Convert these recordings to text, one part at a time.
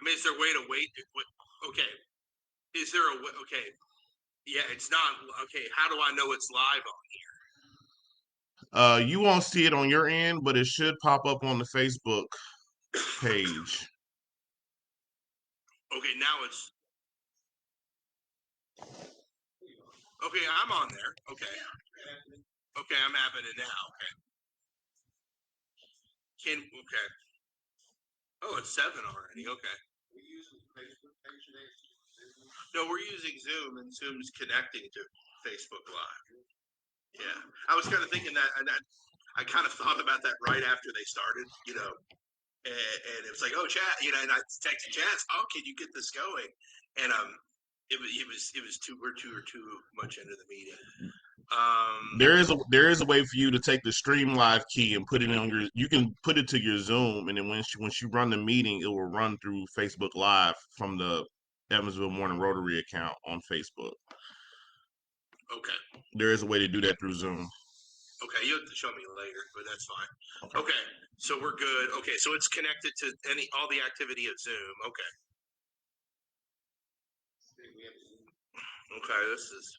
mean, is there a way to wait? Okay. Is there a way? Okay. Yeah, it's not. Okay. How do I know it's live on here? You won't see it on your end, but it should pop up on the Facebook page. Okay, now it's. Okay, I'm on there. Okay. Okay, I'm having it now. Okay. Okay. Oh, it's 7 already. Okay. No, we're using Zoom, and Zoom's connecting to Facebook Live. Yeah, I was kind of thinking that, and I kind of thought about that right after they started, and it was like, oh, chat, and I texted Chad, oh, can you get this going? And it was too much into the meeting. There is a way for you to take the Stream Live key and put it on your. You can put it to your Zoom, and then once you run the meeting, it will run through Facebook Live from the Evansville Morning Rotary account on Facebook. Okay. There is a way to do that through Zoom. Okay, you have to show me later, but that's fine. Okay, so we're good. Okay, so it's connected to all the activity of Zoom. Okay. Okay, this is.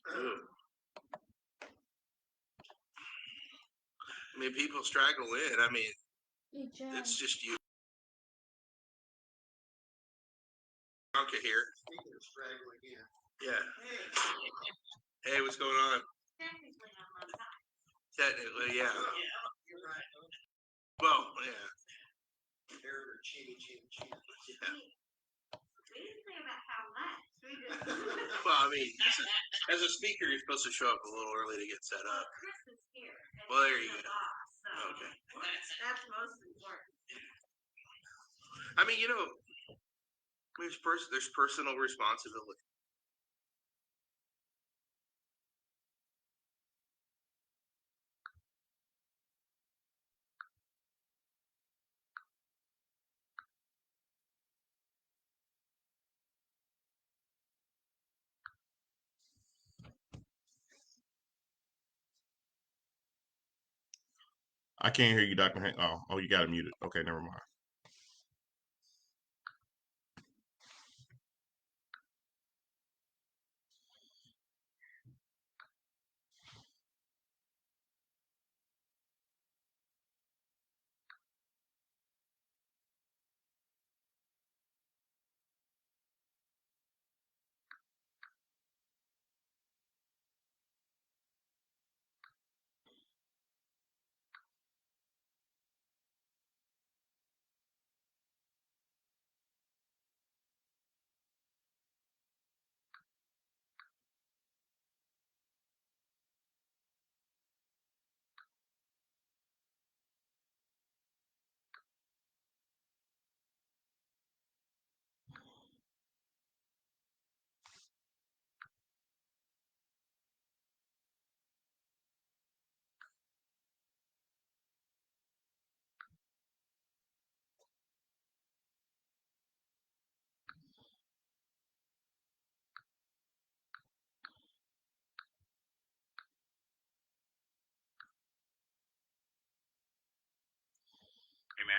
I mean, people straggle in. I mean, it's just you. Bianca here. Speaking of straggling in. Yeah. Hey, what's going on? Technically, I'm on time. Technically, yeah. You're right. Well, yeah. Yeah. We didn't say about how much. Well, I mean, as a speaker, you're supposed to show up a little early to get set up. Chris is here. Well, there you go. Okay. That's most important. I mean, there's personal responsibility. I can't hear you, Dr. Hank. Oh, you got it muted. Okay, never mind. Amen.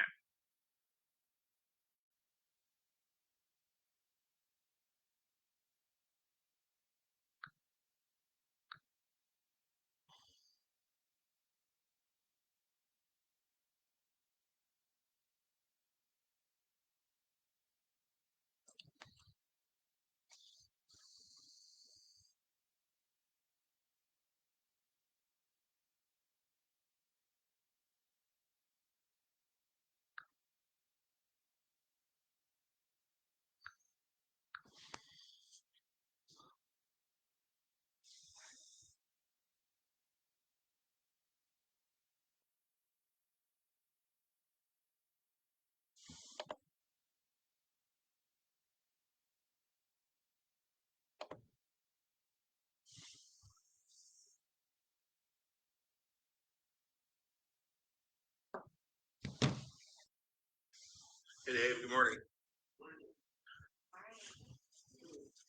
Hey, Dave. Good morning.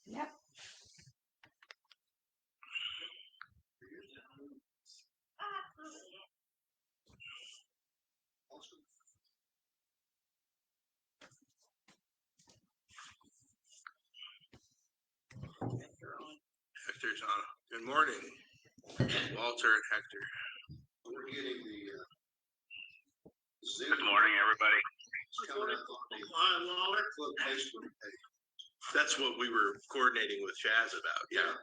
Yep. Hector's on. Good morning, Walter and Hector. We're getting the Good morning, everybody. coming up on the club Facebook page. That's what we were coordinating with Chaz about. Yeah,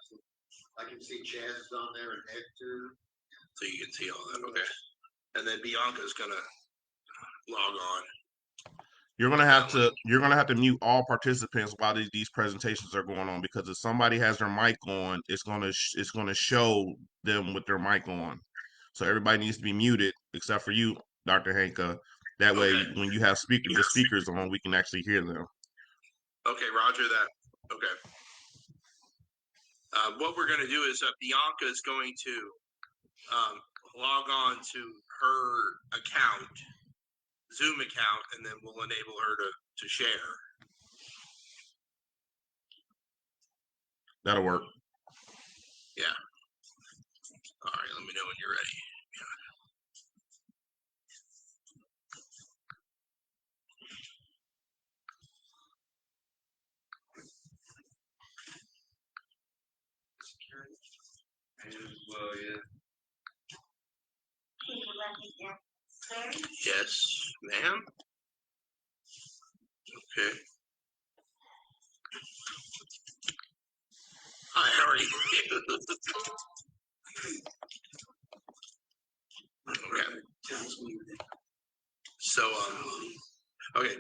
I can see Chaz is on there and Hector. so you can see all that. Okay, and then Bianca's gonna log on. You're gonna have to mute all participants while these presentations are going on, because if somebody has their mic on, it's gonna show them with their mic on. So everybody needs to be muted except for you, Dr. Hanka. That way, Okay. when you have the speakers on, we can actually hear them. Okay, Roger that. Okay. What we're gonna do is Bianca is going to log on to her account, Zoom account, and then we'll enable her to share. That'll work. Yeah. All right, let me know when you're ready. Well, yeah. Yes, ma'am. Okay. Hi, how are you? Okay. So, okay,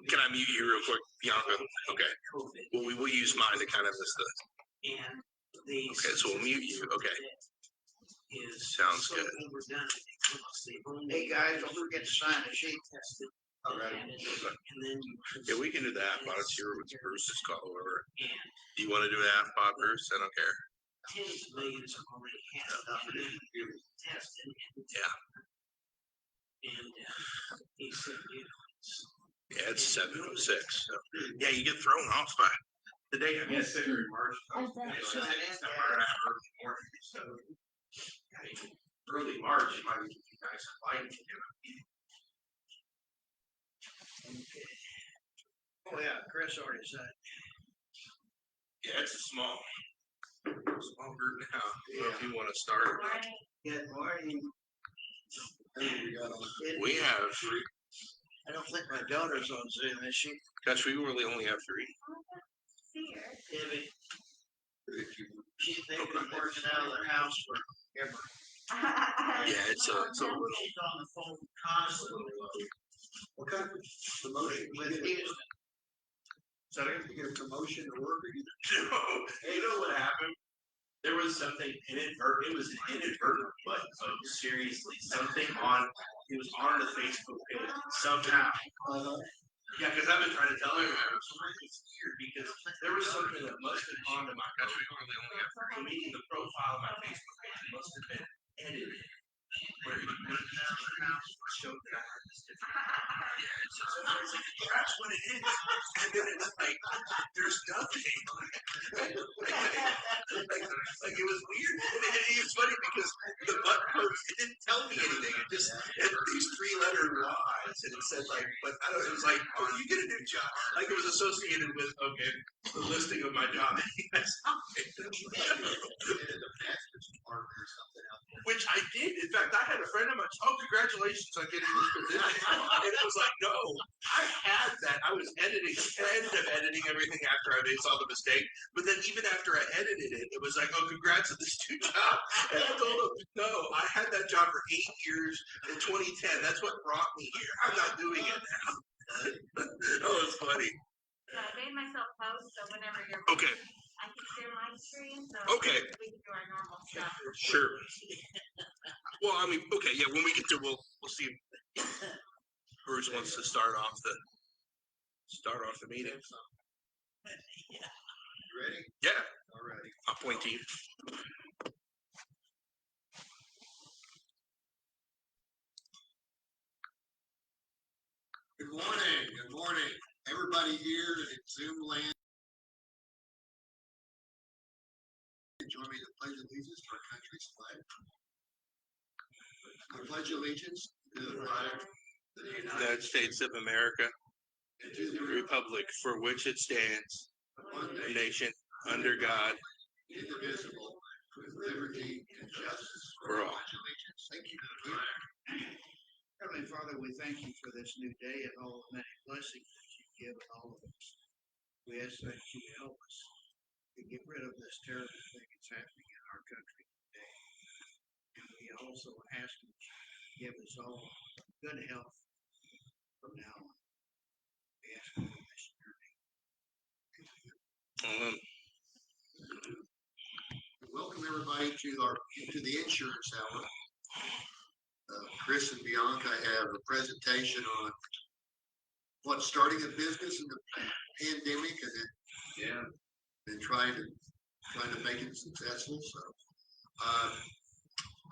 can I mute you real quick, Bianca? Okay. Well, we will use mine to kind of list the. Okay, so we'll mute you. Okay. Sounds good. Hey guys, don't forget to sign the sheet. All right. Yeah, we can do the app, but it's your Bruce's call over. Do you want to do an app, Bob Bruce? I don't care. Yeah. Yeah, it's 7:06. So. Yeah, you get thrown off by the day. I guess February, March. Early March, it might be you guys fighting. Oh yeah, Chris already said. Yeah, it's a small group now. If you want to start. Good morning. We have, I don't think my daughter's on Zoom, is she? gosh, we really only have 3. She's been working out of the house forever. Yeah, it's a She's on the phone constantly. What kind of promotion? With Houston. So I You get a promotion to work or you? No, you know what happened? There was something inadvertent. It was an inadvertent, but seriously, something it was on the Facebook page somehow. Yeah, because I've been trying to tell everyone. It's weird because there was something that must have gone to my. Meaning the profile of my Facebook page must have been edited. Where you put it down the house showed that I had this different. Yeah, it's just that's what it is. And then it's like there's nothing. Like it was weird. And it was funny because the button post, it didn't tell me anything. It just had these 3-letter Y's and it said like, but I don't know, it was like, oh, you get a new job. Like it was associated with the listing of my job. Which I did. In fact, I had a friend of mine. Oh, congratulations on getting this position. And it was like, no, I had that. I was editing, ended up editing everything after I saw the mistake. But then even after I edited it, it was like, oh, congrats on this new job. And I told him, no, I had that job for 8 years in 2010. That's what brought me here. I'm not doing it now. Oh, it's funny. I made myself host, so whenever you're. Okay. I can share my screen, so. Okay. We can do our normal stuff. Sure. Well, I mean, okay, yeah. When we get there, we'll see if Bruce wants to start off the meeting. You ready? Yeah. All righty. I'll point to you. Good morning. Good morning. Everybody here in Zoom land. Join me to pledge allegiance to our country's flag. I pledge allegiance to the flag of the United States of America, and to the republic for which it stands, one a nation under God, indivisible, with liberty and justice For all. Thank you. Heavenly Father, we thank you for this new day and all the many blessings that you give all of us. We ask that you help us to get rid of this terrible thing that's happening in our country today. And we also ask that you give us all good health from now on. We ask all of this in your name. Welcome everybody to the insurance hour. Chris and Bianca have a presentation on what's starting a business in the pandemic and then trying to make it successful. So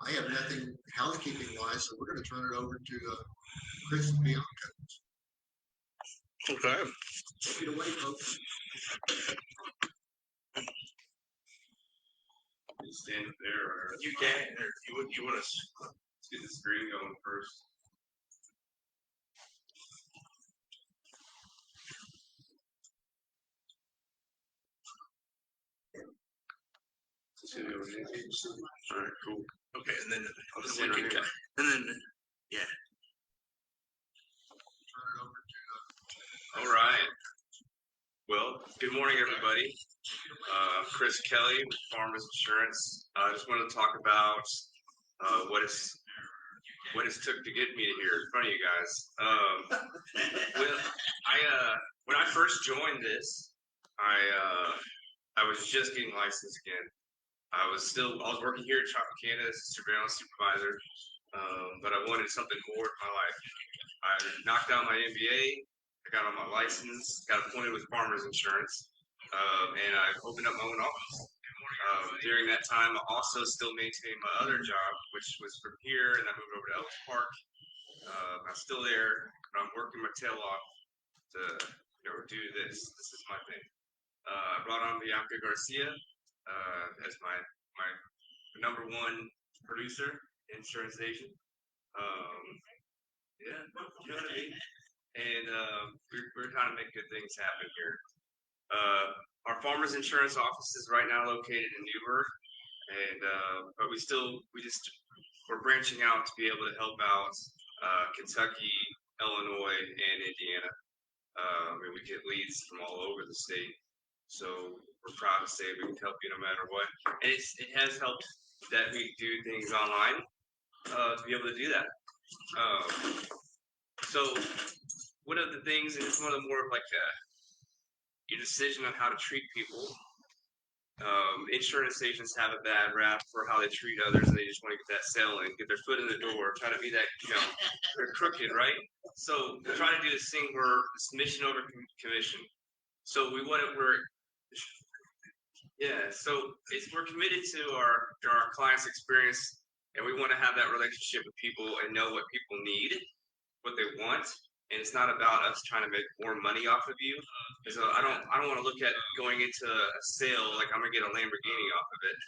I have nothing housekeeping wise, so we're going to turn it over to Chris and Bianca. Okay. Take it away, folks. You stand up there, or You can, or you want us? let's get the screen going first. All right, cool. Okay, and then I'll just stand right here. and then yeah. Turn it over to All right. Well, good morning, everybody. Chris Kelley with Farmers Insurance. I just wanted to talk about what it's took to get me to here in front of you guys. When I first joined this, I was just getting licensed again. I was working here at Tropicana as a surveillance supervisor, but I wanted something more in my life. I knocked out my MBA, I got on my license, got appointed with Farmers Insurance, and I opened up my own office. During that time, I also still maintained my other job, which was from here, and I moved over to Elks Park. I'm still there, but I'm working my tail off to do this. This is my thing. I brought on Bianca Garcia as my number one producer, insurance agent. Yeah, you know what I mean? And we're trying to make good things happen here. Our Farmers Insurance office is right now located in Newburgh, and but we're branching out to be able to help out Kentucky, Illinois, and Indiana. And we get leads from all over the state, so we're proud to say we can help you no matter what. And it has helped that we do things online to be able to do that. So one of the things, and it's one of the more of like your decision on how to treat people. Insurance agents have a bad rap for how they treat others, and they just want to get that sale in, get their foot in the door, try to be that, they're crooked, right? So we try to do this thing where it's mission over commission. So we're committed to our clients' experience, and we want to have that relationship with people and know what people need, what they want. And it's not about us trying to make more money off of you. So I don't want to look at going into a sale like I'm gonna get a Lamborghini off of it.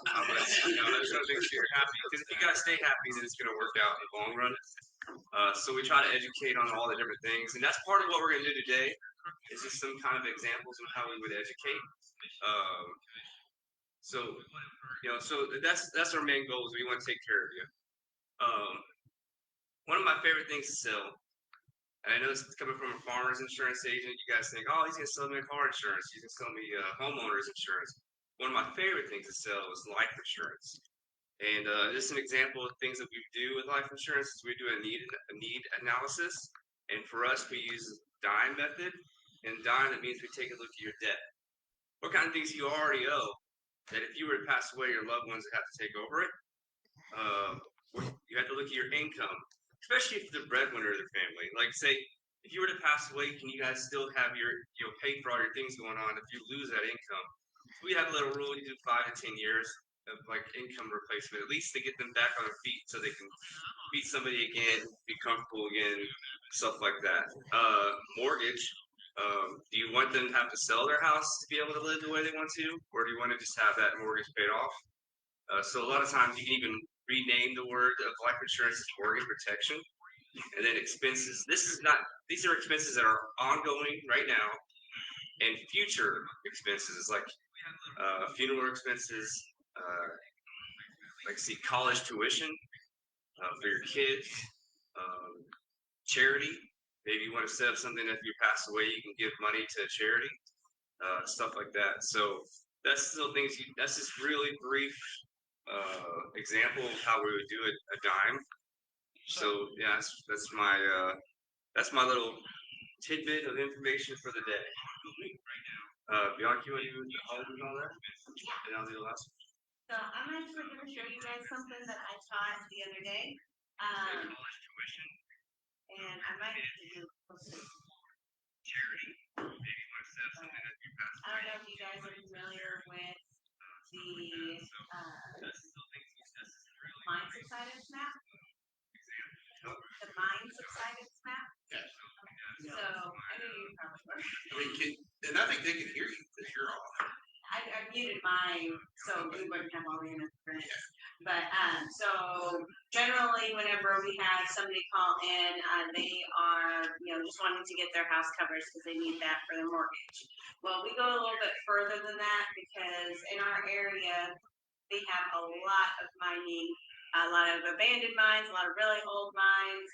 I'm gonna, that's gonna make sure you're happy. Because if you guys stay happy, then it's gonna work out in the long run. So we try to educate on all the different things, and that's part of what we're gonna do today. Is just some kind of examples of how we would educate. So that's our main goal. Is we want to take care of you. One of my favorite things to sell, and I know this is coming from a farmer's insurance agent. You guys think, oh, he's going to sell me a car insurance. He's going to sell me homeowner's insurance. One of my favorite things to sell is life insurance. And this is an example of things that we do with life insurance. We do a need analysis. And for us, we use the DIME method. And DIME, that means we take a look at your debt. What kind of things you already owe that if you were to pass away, your loved ones would have to take over it. You have to look at your income, especially if they're the breadwinner of their family. Like, say, if you were to pass away, can you guys still have pay for all your things going on if you lose that income? So we have a little rule, you do 5 to 10 years of like income replacement, at least to get them back on their feet so they can meet somebody again, be comfortable again, stuff like that. Mortgage, do you want them to have to sell their house to be able to live the way they want to, or do you want to just have that mortgage paid off? So a lot of times you can even rename the word of life insurance as mortgage protection. And then expenses. These are expenses that are ongoing right now, and future expenses like funeral expenses, like see college tuition for your kids, charity. Maybe you want to set up something if you pass away, you can give money to charity, stuff like that. So that's still things. That's just really brief example of how we would do it a dime. So yeah, that's my little tidbit of information for the day. Bianca, you want to hold on that? And I'll do the last one. So I'm actually gonna show you guys something that I taught the other day. College tuition, And I might have to do. charity. Maybe you want to set up something if you pass I don't know if you guys are familiar with the That's still things that's really mine subsidence map. The mine subsidence map. Yes. So I know you probably were. I mean, and I think they can hear you because you're on. I muted mine so we wouldn't have all the interference. But so generally, whenever we have somebody call in, they are just wanting to get their house covers because they need that for their mortgage. Well, we go a little bit further than that because in our area we have a lot of mining, a lot of abandoned mines, a lot of really old mines.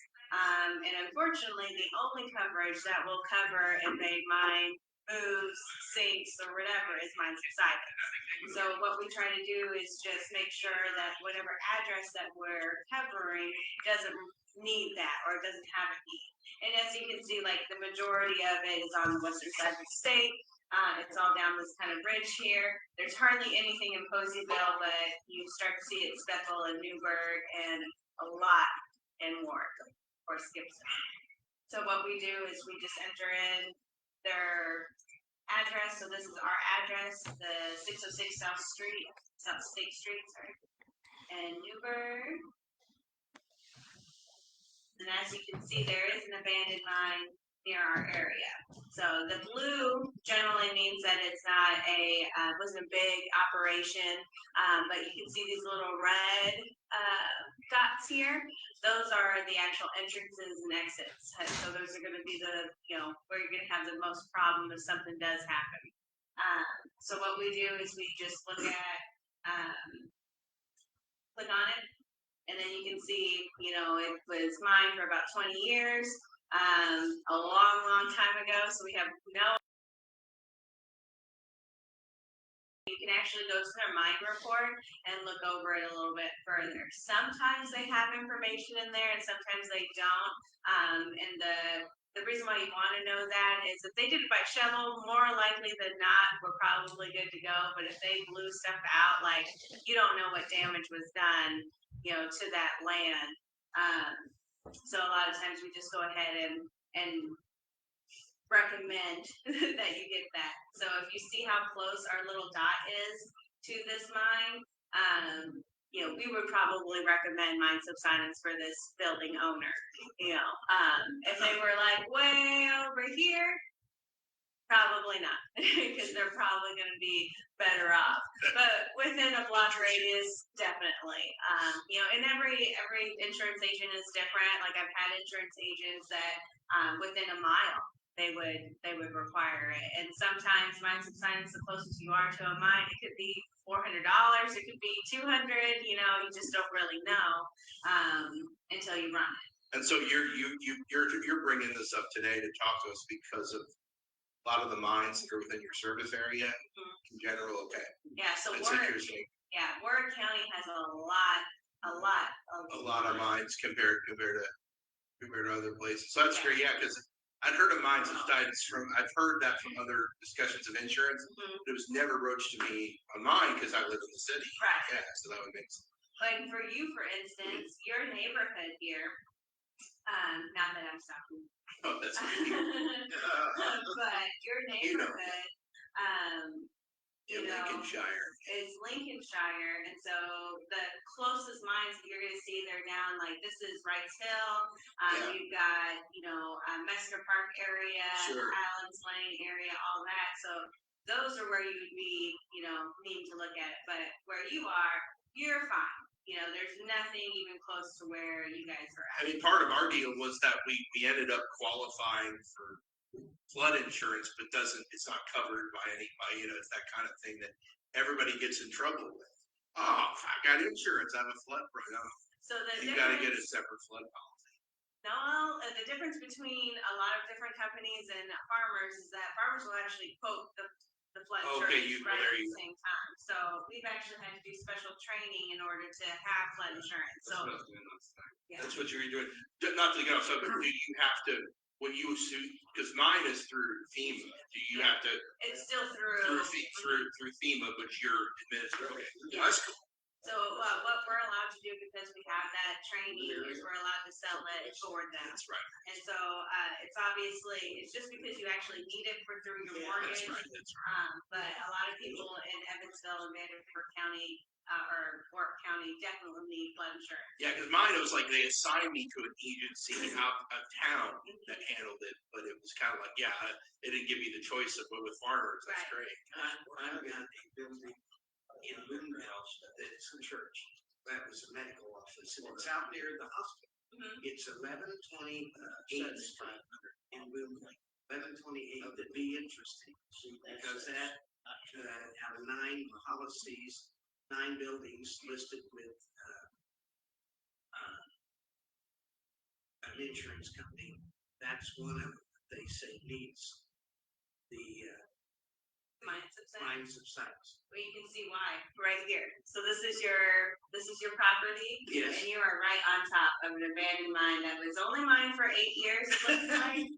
And unfortunately, the only coverage that will cover if a mine moves, sinks, or whatever is mine subsidence. So what we try to do is just make sure that whatever address that we're covering doesn't need that or doesn't have a need. And as you can see, like the majority of it is on the western side of the state. It's all down this kind of ridge here. There's hardly anything in Poseyville, but you start to see it in Bethel and Newburgh and a lot in Warren or Skipson. So what we do is we just enter in their address. So this is our address, the 606 South State Street, and Newburgh. And as you can see, there is an abandoned mine near our area. So the blue generally means that it's not wasn't a big operation, but you can see these little red dots here. Those are the actual entrances and exits. So those are going to be the, where you're going to have the most problem if something does happen. So what we do is we just look at, click on it, and then you can see, it was mine for about 20 years, a long, long time ago. So we have you can actually go to their mine report and look over it a little bit further. Sometimes they have information in there and sometimes they don't. And the reason why you want to know that is if they did it by shovel, more likely than not, we're probably good to go. But if they blew stuff out, like you don't know what damage was done, to that land. So a lot of times we just go ahead and recommend that you get that. So if you see how close our little dot is to this mine, we would probably recommend mine subsidence for this building owner. If they were like way over here, probably not, because they're probably going to be better off. But within a block radius, definitely. And every insurance agent is different. Like I've had insurance agents that within a mile they would require it, and sometimes mine subsidence, the closest you are to a mine, it could be $400, it could be $200. You just don't really know until you run it. And so you're bringing this up today to talk to us because of a lot of the mines that are within your service area in general. Okay. Yeah. So That's Warren interesting. Yeah, Warren County has a lot of mines compared to other places. So that's great. Yeah, because I've heard of mine subsidence I've heard that from other discussions of insurance. But it was never broached to me on mine because I live in the city. Right. Yeah, so that would make sense. Like for you, for instance, your neighborhood here, not that I'm stopping. Oh, that's but your neighborhood, in Lincolnshire. Is Lincolnshire, and so the closest mines that you're going to see, they're down like this is Wrights Hill. You've got Mesker Park area, Sure. Islands Lane area, all that. So those are where you would be, needing to look at it. But where you are, you're fine. There's nothing even close to where you guys are at. I mean, part of our deal was that we ended up qualifying for flood insurance, but it's not covered by anybody, it's that kind of thing that everybody gets in trouble with. Oh, I got insurance, I have a flood problem. So the You gotta get a difference, separate flood policy. no, the difference between a lot of different companies and farmers is that farmers will actually quote the flood Okay, insurance well, right there at you the same time. So we've actually had to do special training in order to have flood insurance. That's So what I was doing last time. yeah. That's what you're doing. Not to get off subject, do you have to, when you sue, because mine is through FEMA, do you have to, It's still through through FEMA, but you're administrative? Okay, Yeah. that's cool. So what we're allowed to do, because we have that training, is we're allowed to sell it for them. That's right. And so it's obviously, it's just because you actually need it for through your mortgage. That's right, that's right. But a lot of people in Evansville and Vanderbilt County or Warwick County definitely need flood insurance. Yeah, because mine, it was like they assigned me to an agency out of town that handled it, but it was kind of like, yeah, they didn't give me the choice of with farmers. That's Right. great. I've got a building in Bloomingdale, it's a church, that was a medical office, and it's out near the hospital. Mhm. It's 1128 in Bloomingdale, 1128, that'd be interesting, because that, out of 9 policies, 9 buildings listed with, an insurance company, that's one of them, they say needs the, Mine subsides. line subsides. Well, you can see why right here. So this is your property. Yes. And you are right on top of an abandoned mine that was only mine for 8 years, it looks like.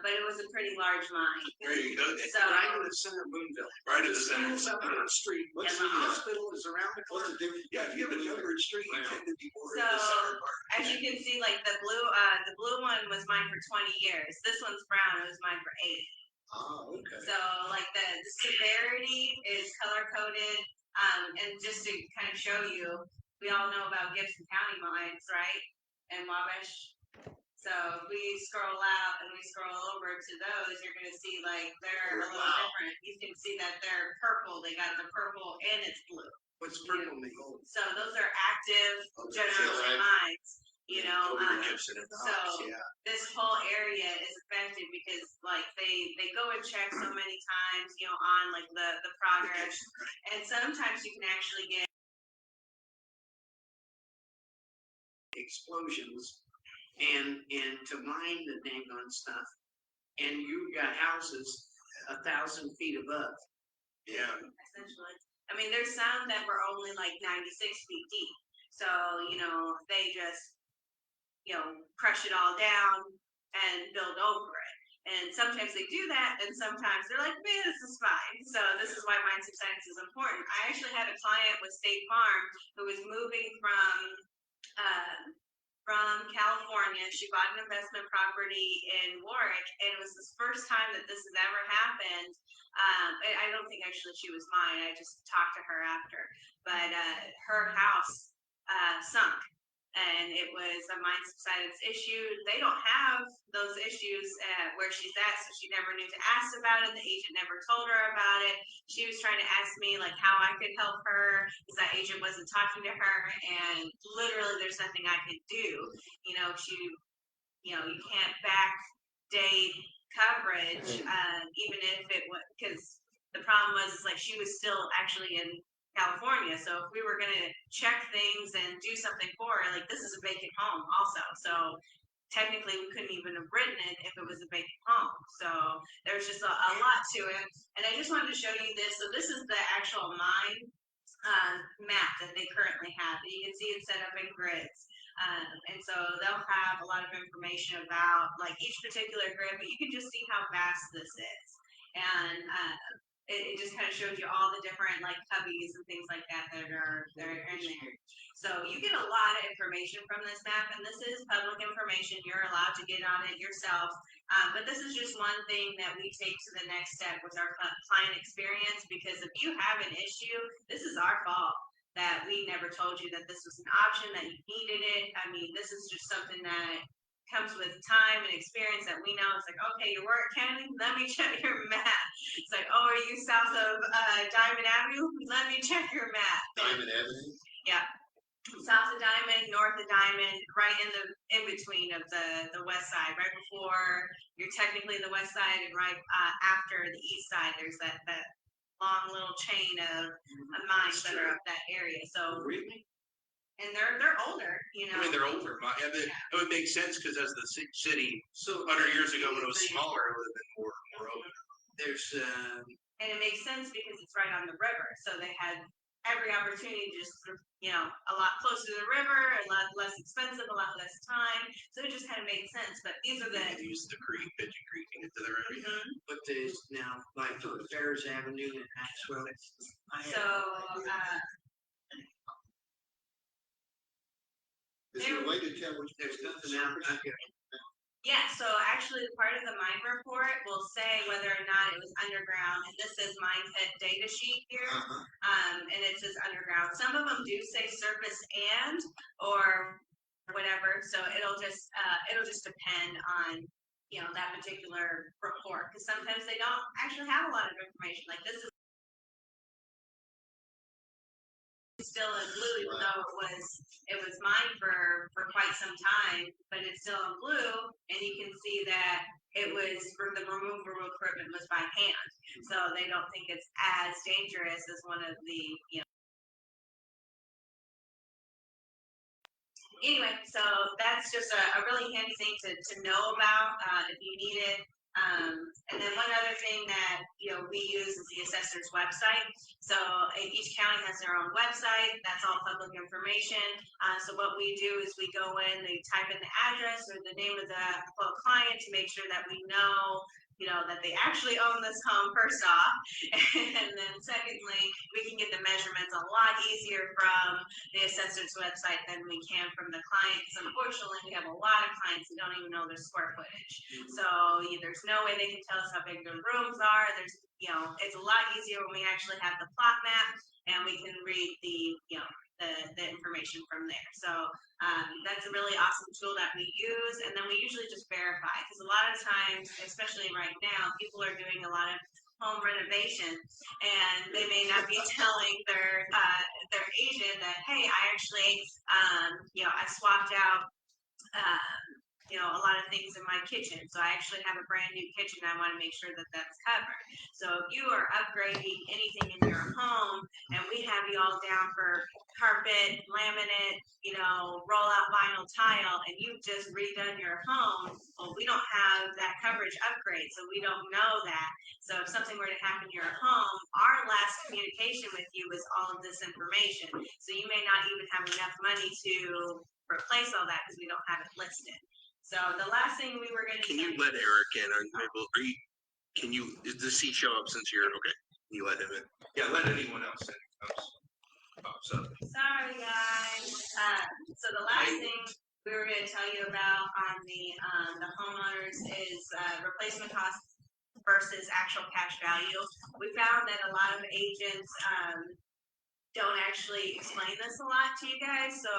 But it was a pretty large mine. There you go. So Right in the center of Boonville. Right in the center. School's up on the street, What's and the the- hospital is around the corner. Yeah, if you have a numbered street, you tend to be more in the So, center part. as you can see, like the blue one was mine for 20 years. This one's brown, it was mine for 8. Oh, okay. So like the severity is color coded, and just to kind of show you, we all know about Gibson County mines, right? And Wabash. So if we scroll out and we scroll over to those, you're gonna see like they're a little different. You can see that they're purple. They got the purple and it's blue. What's purple mean? So those are active Okay, generation right. mines. You know, Over to Gibson and so Knox, yeah. this whole area is affected because like they go and check so many times, you know, on like the progress, and sometimes you can actually get Explosions and to mine the dang on stuff, and you've got houses 1,000 feet above. Yeah. essentially. I mean, there's some that were only like 96 feet deep, so you know they just crush it all down and build over it. And sometimes they do that, and sometimes they're like, man, this is fine. So this is why mine subsidence is important. I actually had a client with State Farm who was moving from California. She bought an investment property in Warwick, and it was the first time that this has ever happened. I don't think actually she was mine. I just talked to her after. But her house sunk. And it was a mine subsidence issue. They don't have those issues where she's at, so she never knew to ask about it. The agent never told her about it. She was trying to ask me like how I could help her because that agent wasn't talking to her, and literally there's nothing I could do. You know, you can't backdate coverage, even if it was, because the problem was like she was still actually in California. So if we were going to check things and do something for her, like this is a vacant home also. So technically we couldn't even have written it if it was a vacant home. So there's just a lot to it. And I just wanted to show you this. So this is the actual mine map that they currently have. You can see it's set up in grids. And so they'll have a lot of information about like each particular grid, but you can just see how vast this is. And it just kind of shows you all the different like cubbies and things like that that are in there. So you get a lot of information from this map, and this is public information. You're allowed to get on it yourself. But this is just one thing that we take to the next step with our client experience, because if you have an issue, this is our fault that we never told you that this was an option, that you needed it. I mean, this is just something that comes with time and experience that we know. It's like, okay, you're Warwick County, let me check your map. It's like, oh, are you south of Diamond Avenue? Let me check your map. Diamond Avenue? Yeah. south of Diamond, north of Diamond, right in between of the west side, right before you're technically the west side, and right after the east side, there's that long little chain of mines that are up that area. So Really? and they're older, you know. I mean, they're older. It would make sense because as the city, 100 years ago when it was smaller, it would have been more open. There's and it makes sense because it's right on the river, so they had every opportunity to just, you know, a lot closer to the river, a lot less expensive, a lot less time. So it just kind of made sense. But these are the use the creek, Pigeon Creek, and get to their area. But there's now, like, Ferris Avenue in Maxwell. So Is there a way to tell which there's nothing out there? yeah, so actually part of the mine report will say whether or not it was underground, and this is mine pit data sheet here, and it says underground. Some of them do say surface and or whatever, so it'll just depend on, you know, that particular report, because sometimes they don't actually have a lot of information. Like this is still in blue, even though it was mined for quite some time, but it's still in blue, and you can see that it was the removal equipment was by hand, so they don't think it's as dangerous as one of the, you know. Anyway, so that's just a really handy thing to know about if you need it. And then one other thing that, you know, we use is the assessor's website. So each county has their own website. That's all public information. So what we do is we go in, they type in the address or the name of the client to make sure that we know, you know, that they actually own this home first off. And then secondly, we can get the measurements a lot easier from the assessor's website than we can from the client. Because unfortunately, we have a lot of clients who don't even know their square footage. So there's no way they can tell us how big their rooms are. There's, you know, it's a lot easier when we actually have the plot map and we can read the, you know, the information from there. So that's a really awesome tool that we use, and then we usually just verify, because a lot of times, especially right now, people are doing a lot of home renovation, and they may not be telling their agent that, hey, I actually, you know, I swapped out you know, a lot of things in my kitchen. So I actually have a brand new kitchen. I want to make sure that that's covered. So if you are upgrading anything in your home and we have you all down for carpet, laminate, you know, roll out vinyl tile, and you've just redone your home, well, we don't have that coverage upgrade. So we don't know that. So if something were to happen to your home, our last communication with you was all of this information. So you may not even have enough money to replace all that because we don't have it listed. So the last thing we were going to Can you let Eric in? Does he show up since you're okay? Can you let him in? Yeah, let anyone else in. Sorry, guys. So the last thing we were going to tell you about on the homeowners is replacement costs versus actual cash value. We found that a lot of agents don't actually explain this a lot to you guys. So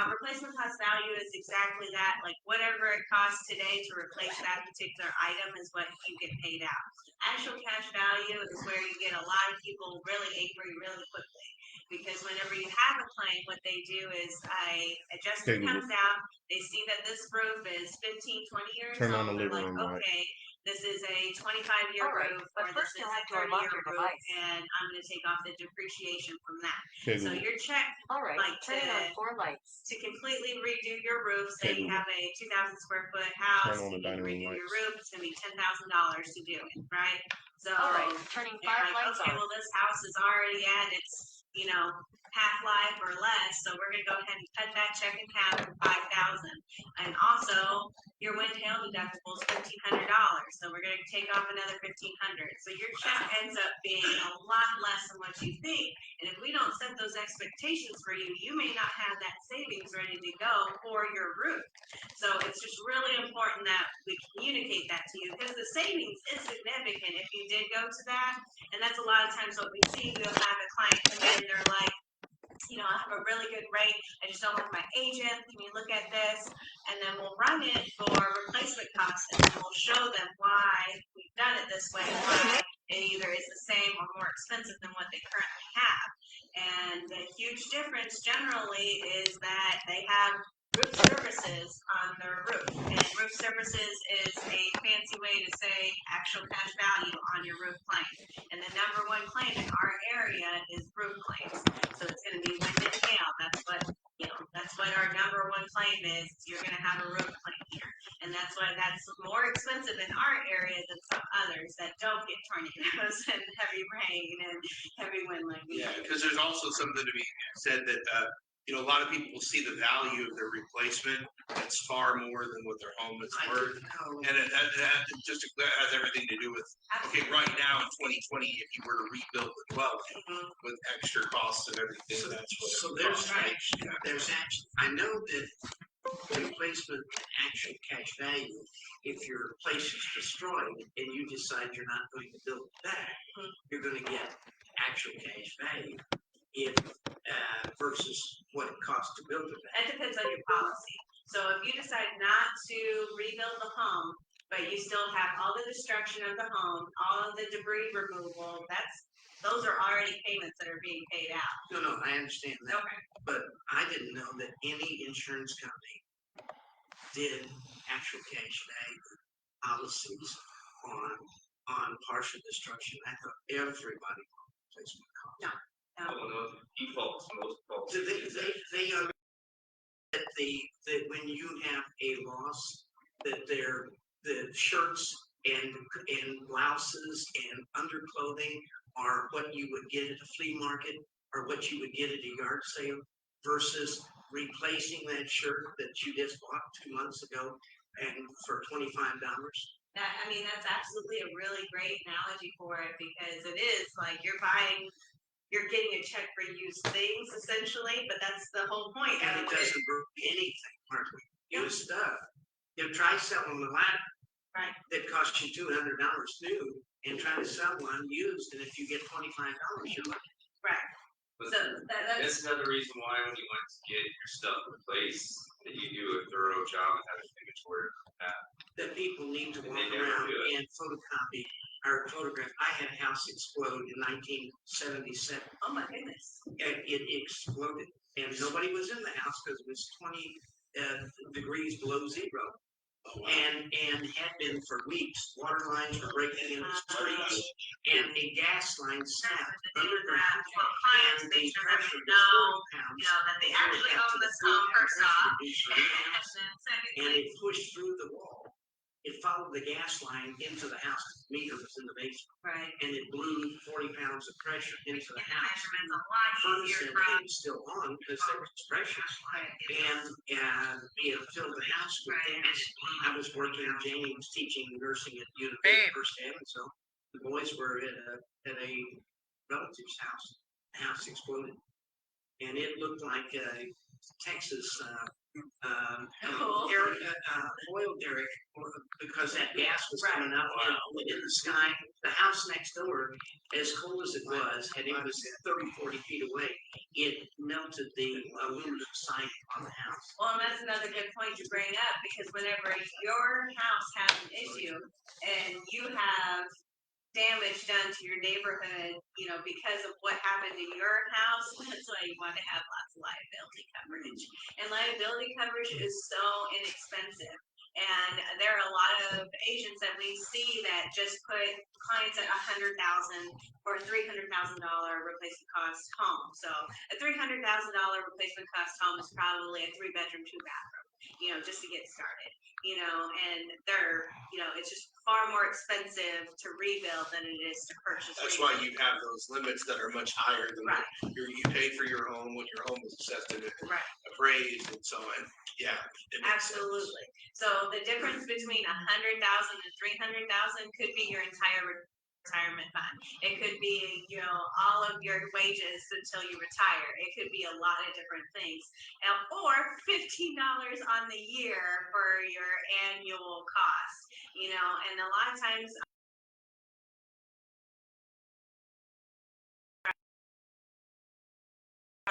replacement cost value is exactly that. Like whatever it costs today to replace that particular item is what you get paid out. Actual cash value is where you get a lot of people really angry really quickly. Because whenever you have a claim, what they do is a adjuster comes out, they see that this roof is 15, 20 years Turn on old. the They're living like, room light. okay, this is a 25-year roof, or this is a 30-year roof, and I'm going to take off the depreciation from that. Okay, So Google. your check, like turn on 4 lights. to completely redo your roof, say Okay, you Google. have a 2,000 square foot house, Turn on the you dining room redo your lights. roof, it's going to be $10,000 to do it, right? So Turning 5 you're like, lights okay, on. well, this house is already at its, you know, half life or less, so we're going to go ahead and cut that check in half for $5,000. And also, your wind hail deductible is $1,500, so we're going to take off another $1,500. So your check ends up being a lot less than what you think. And if we don't set those expectations for you, you may not have that savings ready to go for your roof. So it's just really important that we communicate that to you, because the savings is significant if you did go to that. And that's a lot of times what we see. We'll have a client come in, they're like, you know, I have a really good rate, I just don't have my agent, can you look at this? And then we'll run it for replacement costs, and then we'll show them why we've done it this way, why it either is the same or more expensive than what they currently have. And the huge difference generally is that they have roof services on their roof. And roof services is a fancy way to say actual cash value on your roof claim. And the number one claim in our area is roof claims. So it's going to be wind and hail. That's what, you know, that's what our number one claim is. You're going to have a roof claim here. And that's why that's more expensive in our area than some others that don't get tornadoes and heavy rain and heavy wind like we Yeah, do. because there's also something to be said that, you know, a lot of people will see the value of their replacement. It's far more than what their home is worth. And that has everything to do with, okay, right now in 2020, if you were to rebuild the dwelling with extra costs and everything, that's what. So it there's costs. action, I know that replacement and actual cash value, if your place is destroyed and you decide you're not going to build it back, you're gonna get actual cash value if, versus what it costs to build it back. That depends on your policy. So if you decide not to rebuild the home, but you still have all the destruction of the home, all of the debris removal, those are already payments that are being paid out. No, I understand that, Okay. but I didn't know that any insurance company did actual cash value policies on partial destruction. I thought everybody wanted replacement cost. No. Oh, no, defaults, most defaults. So they are that when you have a loss, that the shirts and blouses and underclothing are what you would get at a flea market or what you would get at a yard sale versus replacing that shirt that you just bought 2 months ago and for $25. That's absolutely a really great analogy for it, because it is like you're getting a check for used things essentially, but that's the whole point. And it doesn't break anything, hardly. Used stuff. You try selling the ladder. Right. That costs you $200 new and try to sell one used, and if you get $25, you're lucky. Right. But So that's that's another reason why when you want to get your stuff replaced, that you do a thorough job and have an inventory of that. That people need to And walk they never around do it. and photocopy or photograph. I had a house explode in 1977. oh my goodness. And it exploded, and nobody was in the house because it was 20 degrees below zero. And had been for weeks. Water lines were breaking in the streets, and a gas line snapped underground. Well, clients And make the sure that pressure they was know, 40 pounds. that they before it actually got own to the this home first pressure off. reducer in the house. And then And secondly, it pushed through the wall. It followed the gas line into the house. The meter was in the basement, right. and it blew 40 pounds of pressure into the And the house. measurements a lot Furnace easier and from. it was still on because there was pressure. And filled the house with gas. I was working, Jamie was teaching nursing at University of Evansville. The boys were at a relative's house. The house exploded. And it looked like Texas oil derrick, because that gas was coming up and in the sky. The house next door, as cold as it was, and it was 30, 40 feet away, it melted the aluminum siding on the house. Well, and that's another good point to bring up, because whenever your house has an issue and you have damage done to your neighborhood, because of what happened in your house, that's why you want to have lots of liability coverage. And liability coverage is so inexpensive. And there are a lot of agents that we see that just put clients at $100,000 for a $300,000 replacement cost home. So a $300,000 replacement cost home is probably a 3-bedroom, 2-bathroom, just to get started. And they're, it's just far more expensive to rebuild than it is to purchase. That's why you have those limits that are much higher than Right. what you paid for your home when your home was assessed and Right. appraised and so on. Yeah. it makes sense. Absolutely. So the difference between 100,000 and 300,000 could be your entire retirement fund. It could be, all of your wages until you retire. It could be a lot of different things. Or $15 on the year for your annual cost. And a lot of times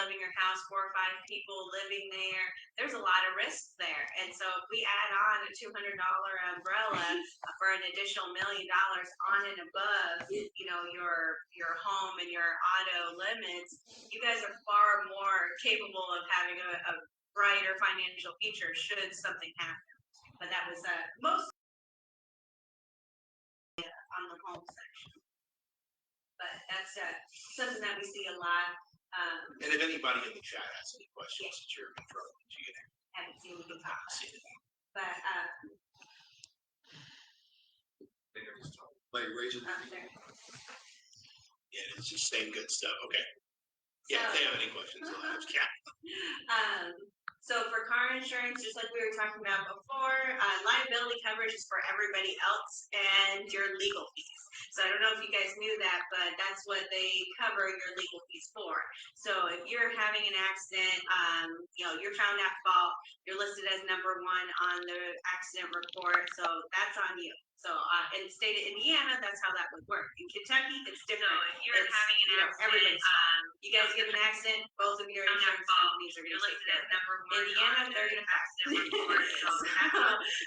flooding your house, 4 or 5 people living there. There's a lot of risks there. And so if we add on a $200 umbrella for an additional $1 million on and above, you know, your home and your auto limits, you guys are far more capable of having a brighter financial future should something happen. But that was most on the home section. But that's something that we see a lot. And if anybody in the chat has any questions that you're in trouble, you can Haven't seen we can talk about it. But like raise it. there. Yeah, it's just same good stuff. Okay. Yeah, if So- they have any questions, they'll ask. Yeah. So for car insurance, just like we were talking about before, liability coverage is for everybody else and your legal fees. So I don't know if you guys knew that, but that's what they cover your legal fees for. So if you're having an accident, you know, you're found at fault, you're listed as number 1 on the accident report, so that's on you. So in the state of Indiana, that's how that would work. In Kentucky, it's different. So if you're having an accident, you guys get an accident, both of your insurance companies are going to take care of it. Indiana, they're going to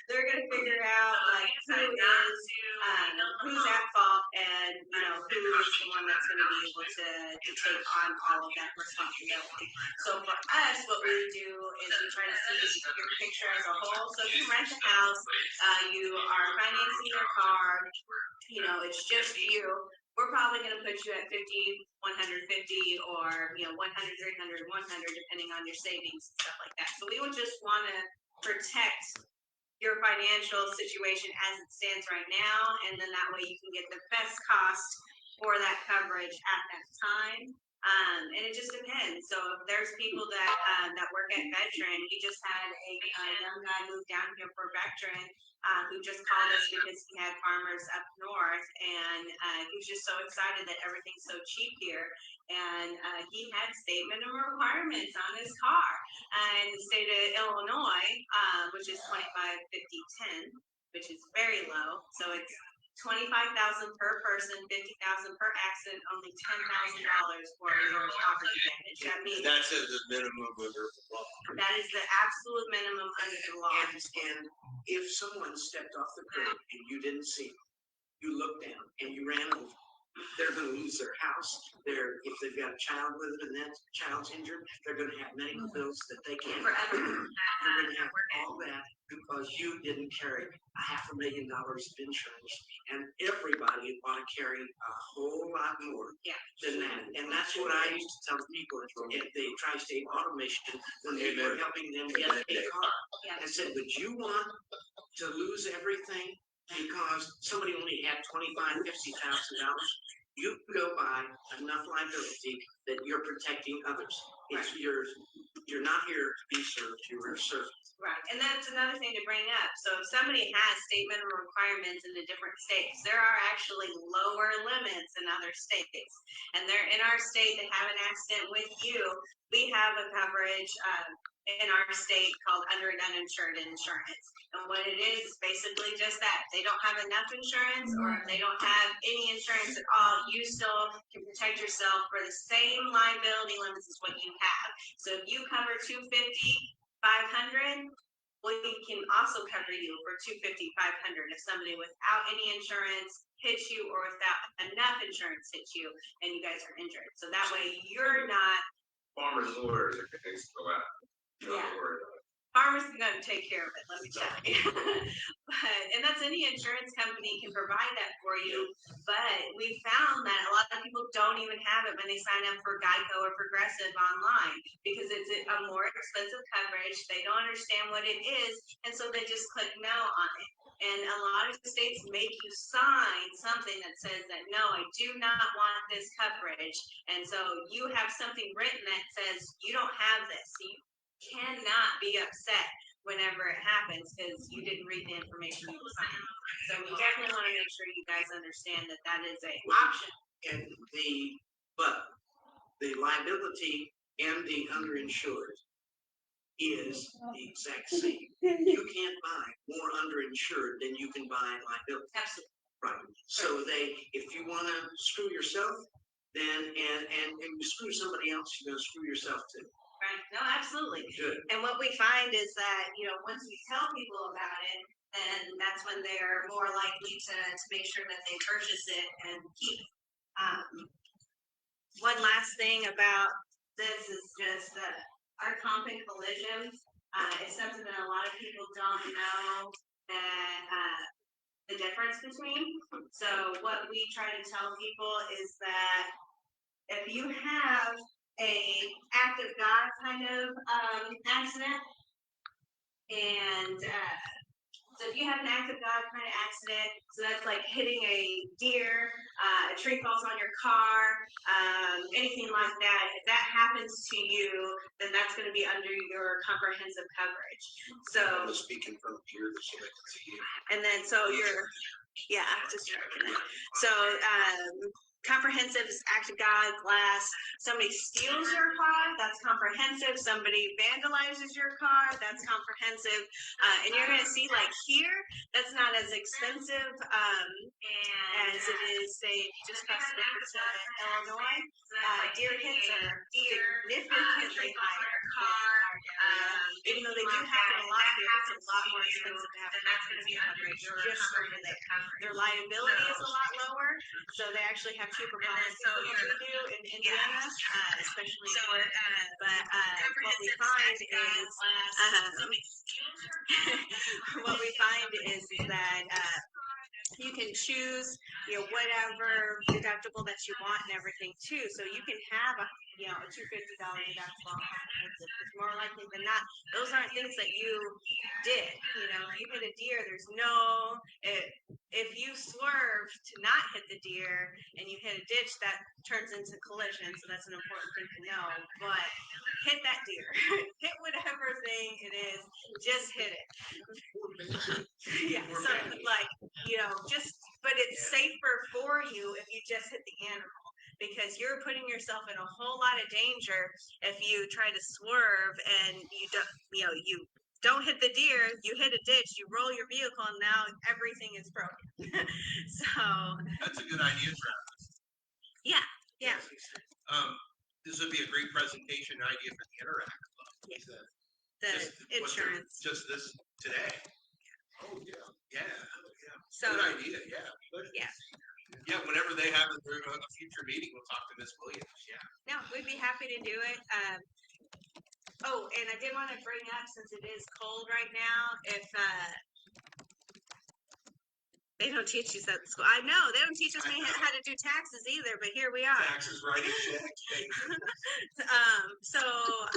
they're going to figure out like who's at fault and you know who is the one that's going to be able to take on all of that responsibility. So for us, what we do is we try to see your picture as a whole. So if you rent a house, you are financing your car, you know, it's just you. We're probably going to put you at 50, 150, or, you know, 100, 300, 100, depending on your savings and stuff like that. So we would just want to protect your financial situation as it stands right now, and then that way you can get the best cost for that coverage at that time. And it just depends. So if there's people that work at Veteran, we just had a young guy move down here for Veteran who just called us because he had farmers up north, and he was just so excited that everything's so cheap here. And he had state minimum requirements on his car. In the state of Illinois, which is 25, 50, 10, which is very low. So it's 25,000 per person, 50,000 per accident, only $10,000 for your property damage. That means That's the minimum under the law. that is the absolute minimum under the law. And if someone stepped off the curb and you didn't see them, you looked down and you ran over, they're gonna lose their house. If they've got a child with them and that child's injured, they're gonna have medical bills that they can't. Forever. You're gonna have all that because you didn't carry $500,000 of insurance. And everybody ought to carry a whole lot more than that. And that's what I used to tell people at the Tri-State Automation when they were helping them get a car. I said, would you want to lose everything because somebody only had $25,000, $50,000? You can go buy enough liability that you're protecting others. It's yours. You're not here to be served. You're a servant. Right, and that's another thing to bring up. So if somebody has state minimum requirements in the different states, there are actually lower limits in other states. And they're in our state, they have an accident with you, we have a coverage in our state called under and uninsured insurance. And what it is basically just that. They don't have enough insurance or they don't have any insurance at all, you still can protect yourself for the same liability limits as what you have. So if you cover 250, 500, we can also cover you for 250, 500 if somebody without any insurance hits you or without enough insurance hits you and you guys are injured. So that way you're not. Farmers lawyers are going to go out. Yeah. Farmers are going to take care of it, let me tell you. And that's any insurance company can provide that for you. But we found that a lot of people don't even have it when they sign up for Geico or Progressive online because it's a more expensive coverage. They don't understand what it is. And so they just click no on it. And a lot of states make you sign something that says that, no, I do not want this coverage. And so you have something written that says you don't have this. You cannot be upset whenever it happens because you didn't read the information you signed. So we definitely want to make sure you guys understand that that is an option. And the liability and the underinsured is the exact same. You can't buy more underinsured than you can buy liability. Absolutely. Right. So if you want to screw yourself, then, and you screw somebody else, you're gonna screw yourself too. Right, no, absolutely. Good. And what we find is that, once we tell people about it, then that's when they're more likely to make sure that they purchase it and keep. One last thing about this is just that our comp and collision is something that a lot of people don't know that the difference between. So what we try to tell people is that if you have a act of God kind of accident, and so if you have an act of God kind of accident, so that's like hitting a deer, a tree falls on your car, anything like that, if that happens to you, then that's going to be under your comprehensive coverage. So I'm speaking from here so I can see you. and then so just joking. So comprehensive is act of God, glass. Somebody steals your car, that's comprehensive. Somebody vandalizes your car, that's comprehensive. And you're gonna see like here, that's not as expensive as it is, say, just across the river to Illinois. Deer hits are significantly higher. Even though they do happen a lot here, it's a lot more expensive to have comprehensive coverage just over there. Their liability is a lot lower, so they actually have cheaper policies than what we do in Indiana, especially. But what we find is that you can choose, whatever deductible that you want and everything too. So you can have a $250 deductible on comprehensive. Because more likely than not, those aren't things that you did. If you hit a deer, there's no. If you swerve to not hit the deer and you hit a ditch, that turns into collision. So that's an important thing to know. But hit that deer, hit whatever thing it is, just hit it. Yeah. So but it's safer for you if you just hit the animal, because you're putting yourself in a whole lot of danger if you try to swerve and you don't hit the deer, you hit a ditch, you roll your vehicle, and now everything is broken. So That's a good idea, Travis. yeah. This would be a great presentation idea for the Interact Club. Yeah. The insurance. Just this today. Oh yeah. Yeah. So good idea. Yeah. Yeah. Yeah, whenever they have a future meeting, we'll talk to Ms. Williams. Yeah. No, we'd be happy to do it. And I did want to bring up, since it is cold right now, if they don't teach you that in school. I know they don't teach us how to do taxes either, but here we are. Taxes, writing checks. So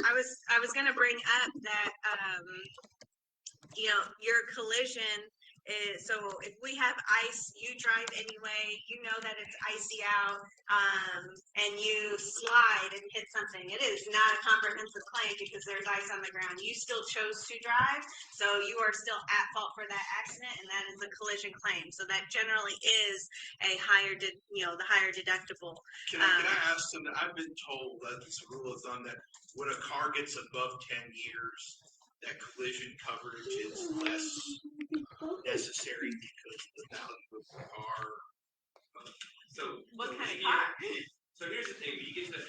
I was going to bring up that your collision is, so if we have ice, you drive anyway, you know that it's icy out, and you slide and hit something. It is not a comprehensive claim because there's ice on the ground. You still chose to drive, so you are still at fault for that accident, and that is a collision claim. So that generally is a higher, the higher deductible. Can I ask them? I've been told that this rule of thumb that when a car gets above 10 years, that collision coverage is less necessary because of the value of the car. So What kind of car? So here's the thing: you get a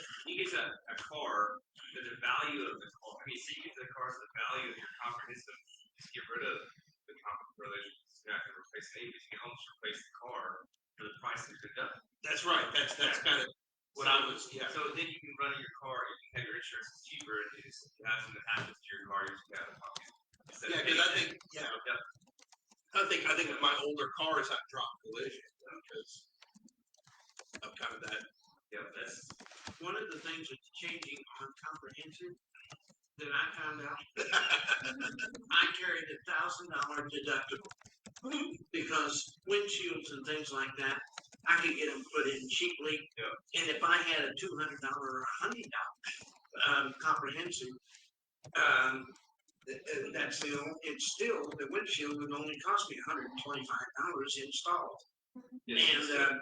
car, the value of the car. I mean, so you get the car, so the value of your comprehensive. Just get rid of the comprehensive. You're not going to replace it. You can almost replace the car for the price of the done. That's right. That's kind of what I was. Yeah. So then you can run your car. You can have your insurance is cheaper. And if something happens to your car, you just got to pocket. Yeah, because I think with my older cars, I've dropped collision because of kind of that. Yeah, that's One of the things that's changing on comprehensive that I found out, I carried $1,000 deductible because windshields and things like that, I could get them put in cheaply. Yeah. And if I had a $200 or $100 comprehensive, that's it's still, the windshield would only cost me $125 installed. yes, And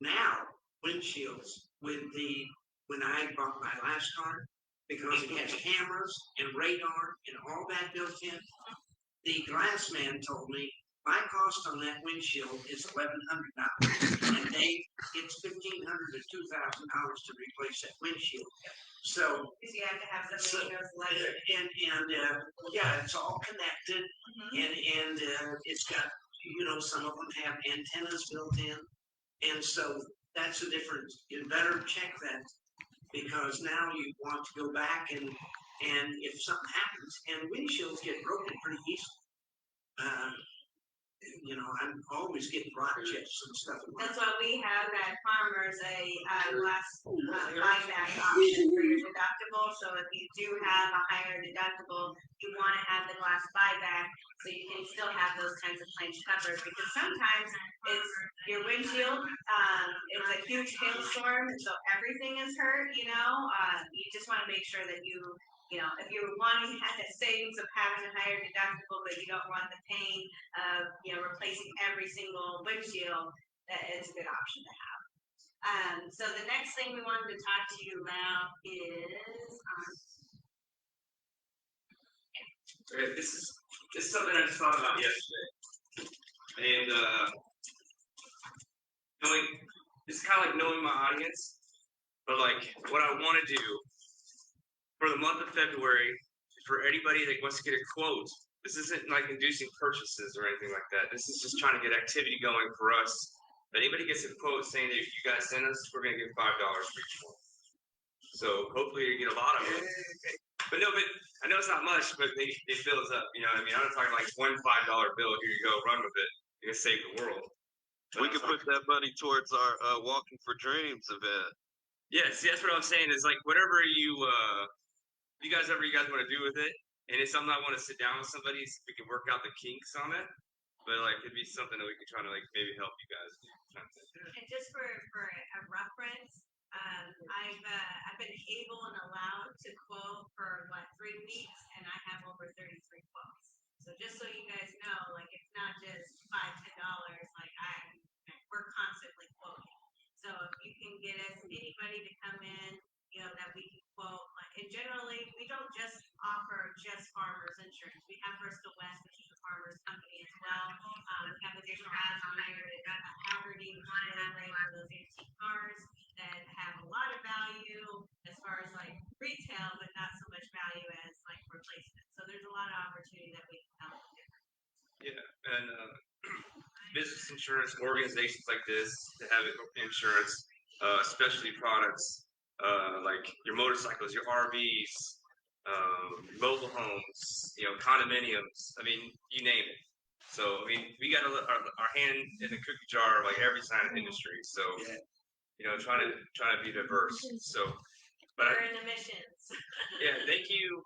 now windshields when I bought my last car, because it has cameras and radar and all that built in, the glass man told me my cost on that windshield is $1,100, and it's $1,500 to $2,000 to replace that windshield. So, Because you have to have so somebody who knows electric. yeah, it's all connected, and it's got, some of them have antennas built in, and so that's the difference. You better check that, because now you want to go back and if something happens, and windshields get broken pretty easily. I'm always getting rot chips and stuff. That's why we have at Farmers a glass buyback option for your deductible. So if you do have a higher deductible, you want to have the glass buyback so you can still have those kinds of claims covered. Because sometimes it's your windshield, it's a huge hailstorm, and so everything is hurt. You just want to make sure that if you're wanting to have that savings of having a higher deductible, but you don't want the pain of replacing every single windshield, that it's a good option to have. So the next thing we wanted to talk to you about is Okay, this is something I just thought about yesterday, and it's kind of like knowing my audience, but like what I want to do for the month of February for anybody that wants to get a quote. This isn't like inducing purchases or anything like that. This is just trying to get activity going for us. If anybody gets a quote saying that if you guys send us, we're going to give $5 for each one. So hopefully you get a lot of them. But I know it's not much, but it fills up. You know what I mean? I'm not talking like $1 $5 bill. Here you go, run with it. You're going to save the world. We could put that money towards our Walking for Dreams event. Yes, that's what I'm saying. Is like whatever you guys want to do with it. And it's something I want to sit down with somebody so we can work out the kinks on it. But like it'd be something that we could try to like maybe help you guys do. And just for a reference, I've been able and allowed to quote for 3 weeks, and I have over 33 quotes. So just so you guys know, like it's not just $5-10. Like we're constantly quoting. So if you can get us anybody to come in, that we can quote. And generally, we don't just offer just farmers insurance. We have Bristol West, which is a farmers company as well. We have additional Hagerty, for those antique cars that have a lot of value as far as like retail, but not so much value as like replacement. So there's a lot of opportunity that we can help with. Yeah, and business insurance organizations like this that have insurance, specialty products. Like your motorcycles, your RVs, mobile homes, condominiums. I mean, you name it. So I mean, we got our hand in the cookie jar of like every kind of industry. So trying to be diverse. So, but we're in the missions. Yeah, thank you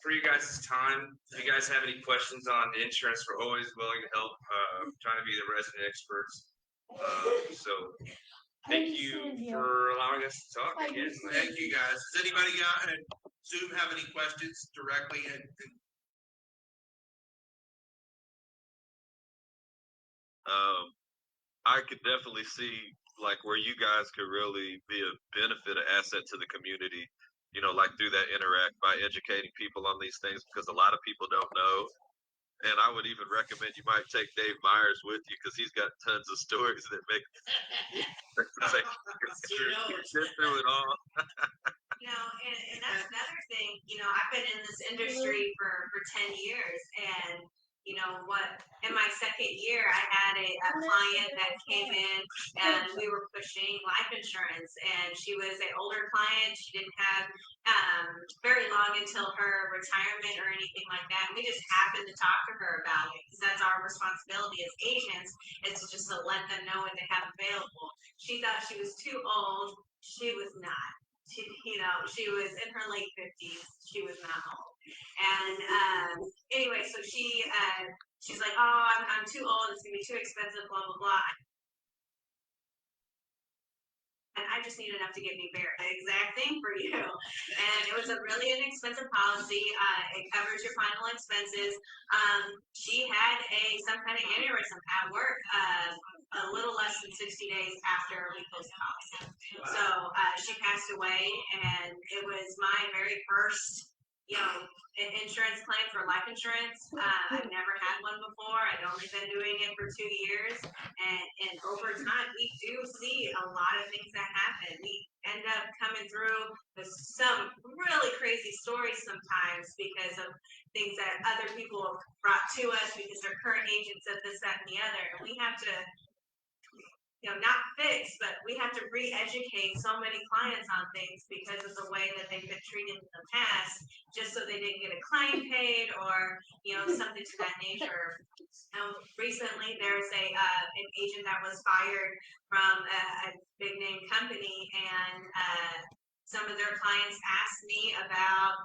for you guys' time. If you guys have any questions on the insurance, we're always willing to help. Trying to be the resident experts. So. Thank you for allowing us to talk again. Thank you, guys. Does anybody got Zoom have any questions directly? I could definitely see like where you guys could really be a benefit, an asset to the community, like through that interact by educating people on these things, because a lot of people don't know. And I would even recommend you might take Dave Myers with you, because he's got tons of stories that make get through it all. And that's another thing. I've been in this industry for 10 years, and in my second year, I had a client that came in, and we were pushing life insurance, and she was an older client. She didn't have very long until her retirement or anything like that. And we just happened to talk to her about it, because that's our responsibility as agents, is to just to let them know what they have available. She thought she was too old. She was not. She was in her late 50s. She was not old. And anyway, so she's like, oh, I'm too old. It's gonna be too expensive. Blah blah blah. And I just need enough to get me buried. The exact thing for you. And it was a really inexpensive policy. It covers your final expenses. She had some kind of aneurysm at work a little less than 60 days after we closed the policy. So she passed away, and it was my very first insurance claim for life insurance. I've never had one before. I'd only been doing it for 2 years. And over time, we do see a lot of things that happen. We end up coming through with some really crazy stories sometimes because of things that other people have brought to us because they're current agents of this, that, and the other. And we have to, not fix, but we have to re-educate so many clients on things because of the way that they've been treated in the past, just so they didn't get a claim paid or, something to that nature. Recently, there's an agent that was fired from a big name company, and some of their clients asked me about